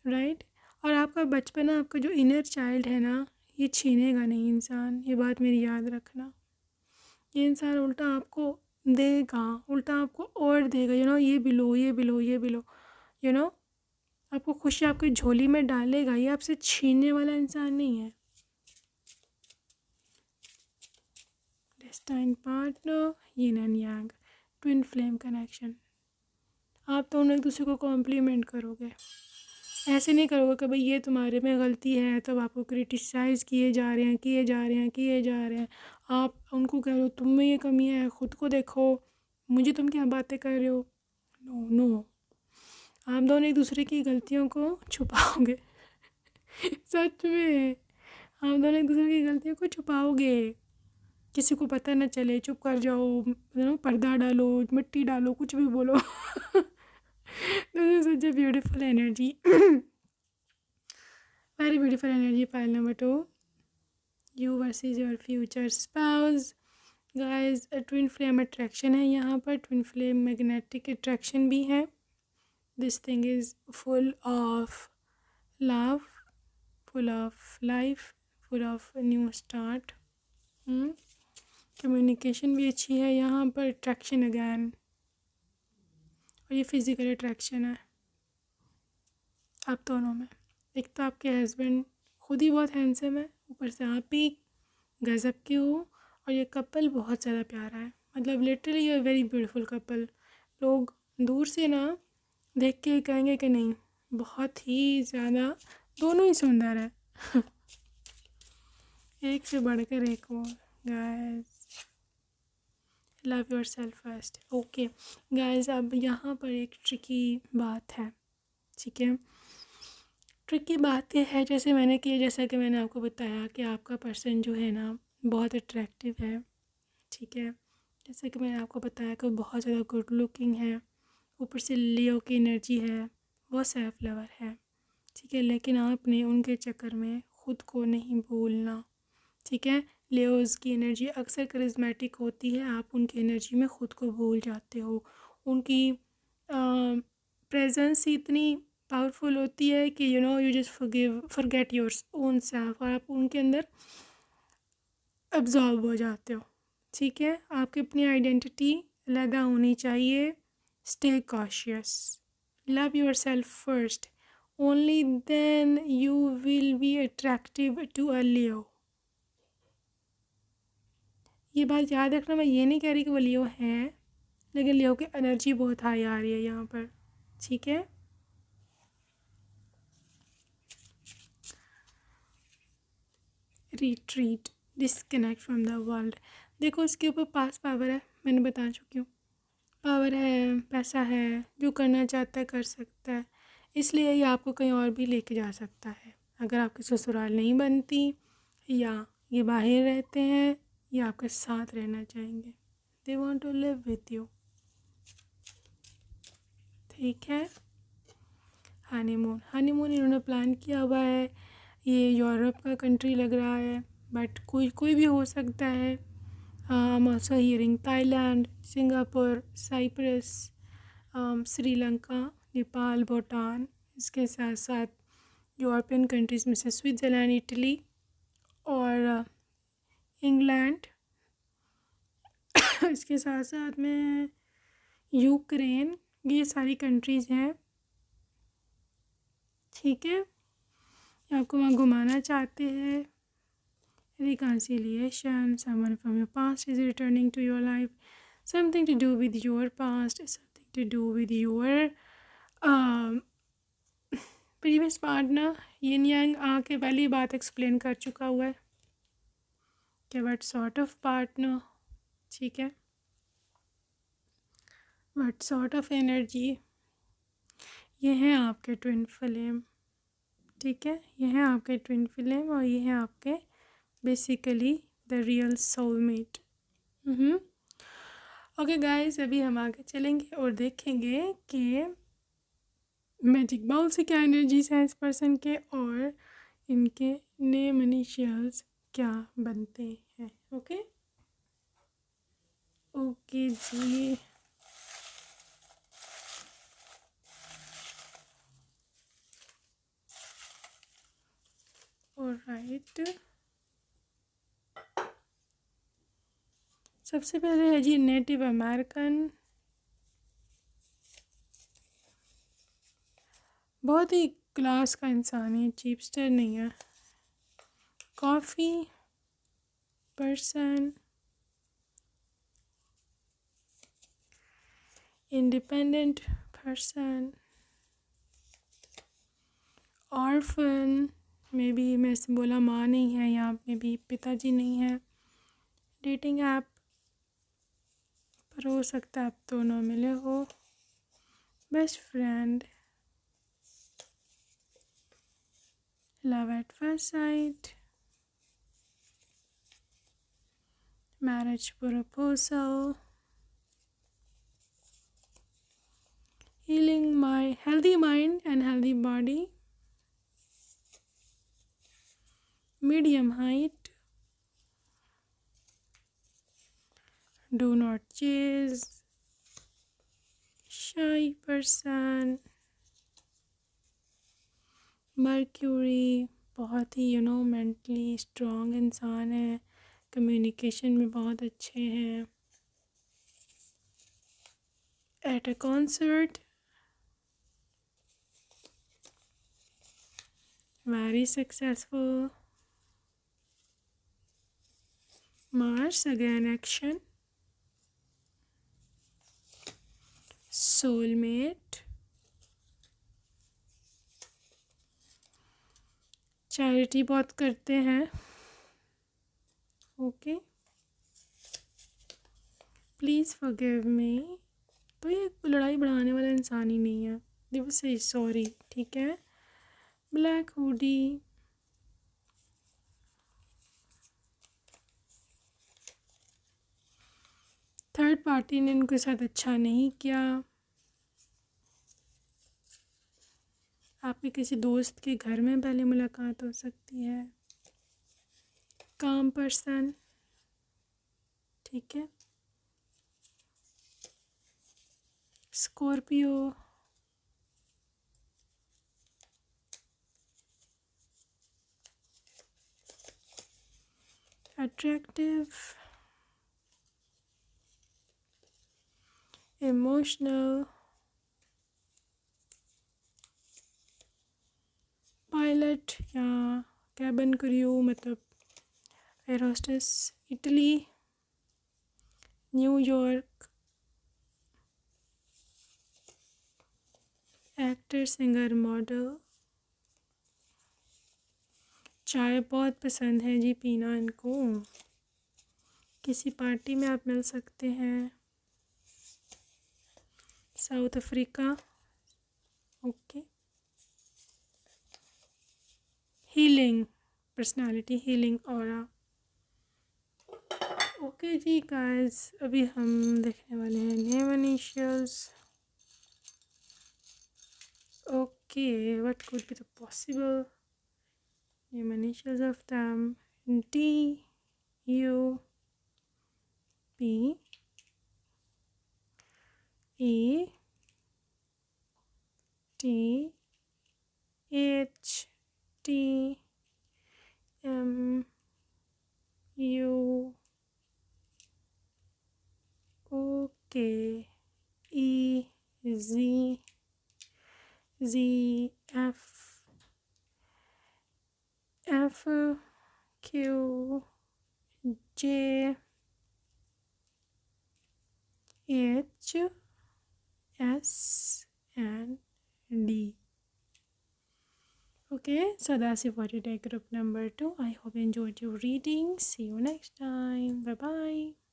राइट। और आपका बचपना, आपका जो इनर चाइल्ड है ना, ये छीनेगा नहीं इंसान, ये बात मेरी याद रखना। ये इंसान उल्टा आपको देगा, उल्टा आपको और देगा, ये भी लो, ये भी लो, ये भी लो, यू नो आपको खुशी आपकी झोली में डालेगा। ये आपसे छीनने वाला इंसान नहीं है। Destined partner, yin and yang, twin flame connection. आप दोनों एक दूसरे को कॉम्प्लीमेंट करोगे, ऐसे नहीं करोगे कि भाई ये तुम्हारे में गलती है, तब आपको क्रिटिसाइज़ किए जा रहे हैं, किए जा रहे हैं, किए जा रहे हैं। आप उनको कह रहे हो तुम में ये कमी है, ख़ुद को देखो, मुझे तुम क्या बातें कर रहे हो। नो नो, आप दोनों एक दूसरे की गलतियों को छुपाओगे सच में आप दोनों एक दूसरे की गलतियों को छुपाओगे, किसी को पता न चले, चुप कर जाओ, पर्दा डालो, मिट्टी डालो, कुछ भी बोलो this is such a beautiful energy very beautiful energy. File number 2, you versus your future spouse. Guys, twin flame attraction है यहाँ पर, ट्विन फ्लेम मैग्नेटिक अट्रैक्शन भी है। This thing is full of love, full of life, full of a new start. Communication भी अच्छी है यहाँ पर, अट्रैक्शन अगैन, और ये फिज़िकल अट्रैक्शन है आप दोनों में। एक तो आपके हस्बैंड खुद ही बहुत हैंडसम है, ऊपर से आप ही गज़ब के हो, और ये कपल बहुत ज़्यादा प्यारा है, मतलब लिटरली ये वेरी ब्यूटीफुल कपल। लोग दूर से ना देख के कहेंगे कि नहीं, बहुत ही ज़्यादा दोनों ही सुंदर है एक से बढ़कर एक हो। Guys love yourself first. Okay guys, अब यहाँ पर एक ट्रिकी बात है, ठीक है। ट्रिकी बात ये है, जैसा कि मैंने आपको बताया कि आपका पर्सन जो है ना बहुत अट्रैक्टिव है, ठीक है। जैसे कि मैंने आपको बताया कि वो बहुत ज़्यादा गुड लुकिंग है, ऊपर से लियो की एनर्जी है, वो सेल्फ लवर है, ठीक है। लेकिन आपने उनके चक्कर में ख़ुद को नहीं भूलना, ठीक है। लियोज़ की एनर्जी अक्सर करिश्मेटिक होती है, आप उनकी एनर्जी में ख़ुद को भूल जाते हो। उनकी प्रेजेंस इतनी पावरफुल होती है कि you just forget your own self, और आप उनके अंदर अब्जॉर्ब हो जाते हो, ठीक है। आपकी अपनी आइडेंटिटी अलहदा होनी चाहिए। Stay cautious, love yourself first, only then you will be attractive to a Leo. ये बात याद रखना, मैं ये नहीं कह रही कि वो लियो हैं, लेकिन लियो की एनर्जी बहुत हाई आ रही है यहाँ पर, ठीक है। Retreat, disconnect from the world. देखो इसके ऊपर पास पावर है, मैंने बता चुकी हूँ। पावर है, पैसा है, जो करना चाहता है कर सकता है, इसलिए ये आपको कहीं और भी लेके जा सकता है। अगर आपकी ससुराल नहीं बनती या ये बाहर रहते हैं या आपके साथ रहना चाहेंगे, they want to live with you, ठीक है। हनीमून, हनीमून इन्होंने प्लान किया हुआ है, ये यूरोप का कंट्री लग रहा है, बट कोई कोई भी हो सकता है। I am also hearing Thailand, Singapore, Cyprus, Sri Lanka, Nepal, Bhutan, इसके साथ साथ यूरोपियन कंट्रीज़ में से स्विट्ज़रलैंड, इटली और इंग्लैंड इसके साथ साथ में यूक्रेन, ये सारी कंट्रीज़ हैं, ठीक है। आपको वहाँ घुमाना चाहते हैं। Reconciliation, someone from your past is returning to your life, something to do with your past, something to do with your previous partner. Yin yang आके पहली बात एक्सप्लेन कर चुका हुआ है कि वट सॉर्ट ऑफ पार्टनर, ठीक है, वट सॉर्ट ऑफ एनर्जी। ये हैं आपके ट्विन फ्लेम, ठीक है, ये हैं आपके ट्विन फ्लेम, और ये हैं आपके basically the real soulmate. Okay guys, अभी हम आगे चलेंगे और देखेंगे कि मैजिक बाउल से क्या एनर्जीज हैं इस पर्सन के, और इनके नेम इनिशियल्स क्या बनते हैं। ओके ओके जी, ऑलराइट। सबसे पहले है जी नेटिव अमेरिकन, बहुत ही क्लास का इंसान है, चीपस्टर नहीं है। Coffee person, independent person, orphan, may be मेरे से बोला माँ नहीं है, या मे बी पिताजी नहीं है। डेटिंग ऐप पर हो सकता है आप दोनों मिले हो। Best friend, love at first sight, marriage proposal, healing my healthy mind and healthy body, medium height, do not chase, shy person, Mercury, बहुत ही मेंटली स्ट्रॉन्ग इंसान है, कम्युनिकेशन में बहुत अच्छे हैं। At a concert, very successful. Mars again action, soulmate, charity बहुत करते हैं। Okay, please forgive me. तो ये लड़ाई बढ़ाने वाला इंसान ही नहीं है। दे विल से सॉरी, ठीक है। ब्लैक हुडी, थर्ड पार्टी ने उनके साथ अच्छा नहीं किया। आपके किसी दोस्त के घर में पहले मुलाकात हो सकती है। काम पर्सन, ठीक है। स्कॉर्पियो, अट्रैक्टिव, इमोशनल, पायलट या कैबिन क्रू मतलब air hostess, Italy, New York, actor, singer, model. चाय बहुत पसंद है जी पीना इनको। किसी पार्टी में आप मिल सकते हैं। South Africa, okay. Healing personality, healing aura. Okay जी गाइस, अभी हम देखने वाले हैं name initials. Okay, what could be the possible name initials of them? D U P E T H T M U okay E Z Z F F Q J H S and D. Okay, so that's it for today, group number 2. I hope you enjoyed your reading. See you next time. Bye bye.